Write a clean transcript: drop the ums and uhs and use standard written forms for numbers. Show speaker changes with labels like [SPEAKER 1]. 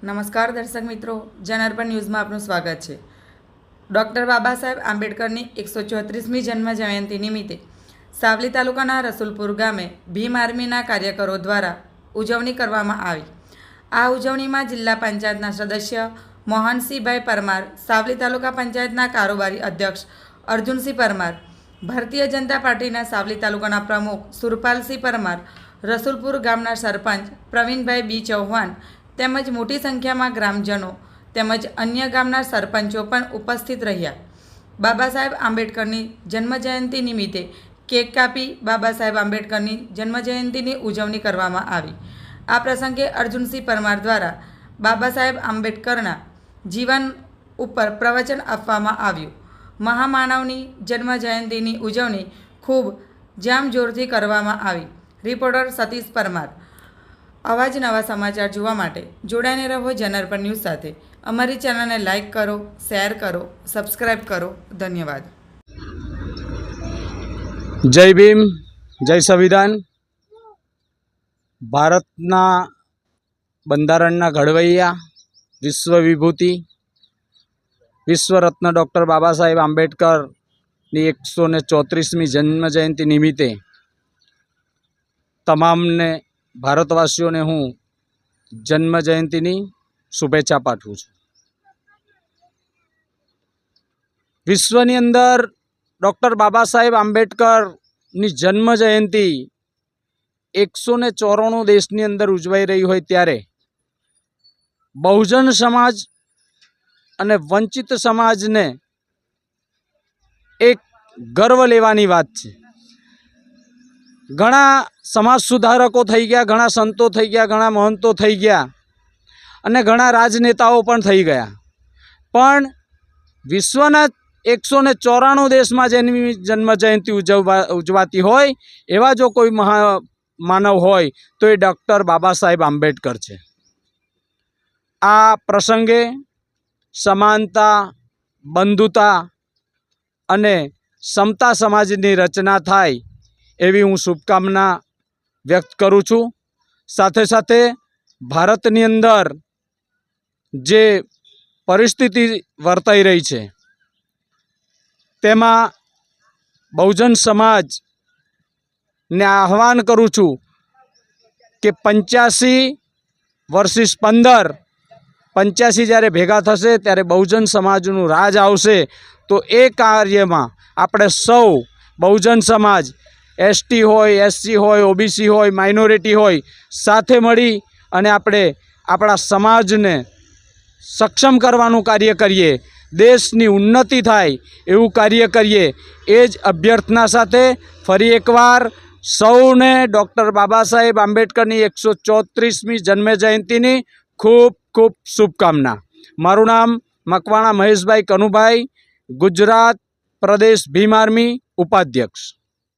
[SPEAKER 1] નમસ્કાર દર્શક મિત્રો, જનાર્પણ ન્યૂઝમાં આપનું સ્વાગત છે। ડૉક્ટર બાબા સાહેબ આંબેડકરની 134મી જન્મ જયંતિ નિમિત્તે સાવલી તાલુકાના રસુલપુર ગામે ભીમ આર્મીના કાર્યકરો દ્વારા ઉજવણી કરવામાં આવી। આ ઉજવણીમાં જિલ્લા પંચાયતના સદસ્ય મોહનસિંહભાઈ પરમાર, સાવલી તાલુકા પંચાયતના કારોબારી અધ્યક્ષ અર્જુનસિંહ પરમાર, ભારતીય જનતા પાર્ટીના સાવલી તાલુકાના પ્રમુખ સુરપાલસિંહ પરમાર, રસુલપુર ગામના સરપંચ પ્રવીણભાઈ બી ચૌહાણ તેમજ મોટી સંખ્યામાં ગ્રામજનો તેમજ અન્ય ગામના સરપંચો પણ ઉપસ્થિત રહ્યા। બાબા સાહેબ આંબેડકરની જન્મજયંતિ નિમિત્તે કેક કાપી બાબા સાહેબ આંબેડકરની જન્મજયંતિની ઉજવણી કરવામાં આવી। આ પ્રસંગે અર્જુનસિંહ પરમાર દ્વારા બાબા સાહેબ આંબેડકરના જીવન ઉપર પ્રવચન આપવામાં આવ્યું। મહામાનવની જન્મજયંતિની ઉજવણી ખૂબ જામજોરથી કરવામાં આવી। રિપોર્ટર સતીશ પરમાર। આવા જ નવા સમાચાર જોવા માટે જોડાઈને રહો જનાર્પણ ન્યૂઝ સાથે। અમારી ચેનલને લાઇક કરો, શેર કરો, સબસ્ક્રાઈબ કરો। ધન્યવાદ।
[SPEAKER 2] જય ભીમ, જય સંવિધાન। ભારતના બંધારણના ઘડવૈયા, વિશ્વ વિભૂતિ, વિશ્વરત્ન ડૉક્ટર બાબા સાહેબ આંબેડકરની 134મી જન્મજયંતિ નિમિત્તે તમામને ભારતવાસીઓને હું જન્મજયંતિની શુભેચ્છા પાઠવું છું। વિશ્વની અંદર ડૉક્ટર બાબા સાહેબ આંબેડકરની જન્મજયંતિ 194 દેશની અંદર ઉજવાઈ રહી હોય ત્યારે બહુજન સમાજ અને વંચિત સમાજને એક ગર્વ લેવાની વાત છે। ઘણા સમાજ સુધારકો થઈ ગયા, ઘણા સંતો થઈ ગયા, ઘણા મહંતો થઈ ગયા અને ઘણા રાજનેતાઓ પણ થઈ ગયા, પણ વિશ્વના 194 દેશમાં જેની જન્મજયંતિ ઉજવાતી હોય એવા જો કોઈ માનવ હોય તો એ ડૉક્ટર બાબા સાહેબ આંબેડકર છે। આ પ્રસંગે સમાનતા, બંધુતા અને સમતા સમાજની રચના થાય એવી હું શુભકામના વ્યક્ત કરું છું। સાથે સાથે ભારતની અંદર જે પરિસ્થિતિ વર્તાઈ રહી છે તેમાં બહુજન સમાજને આહ્વાન કરું છું કે 85 વર્સિસ 15, 85 જ્યારે ભેગા થશે ત્યારે બહુજન સમાજનું રાજ આવશે। તો એ કાર્યમાં આપણે સૌ બહુજન સમાજ, એસટી હોય, એસસી હોય, ઓબીસી હોય, માઇનોરિટી હોય, સાથે મળી અને આપણે આપણા સમાજને સક્ષમ કરવાનું કાર્ય કરીએ, દેશની ઉન્નતિ થાય એવું કાર્ય કરીએ। એ જ અભ્યર્થના સાથે ફરી એકવાર સૌને ડૉક્ટર બાબા સાહેબ આંબેડકરની 134મી જન્મજયંતિની ખૂબ ખૂબ શુભકામના। મારું નામ મકવાણા મહેશભાઈ કનુભાઈ, ગુજરાત પ્રદેશ ભીમ આર્મી ઉપાધ્યક્ષ।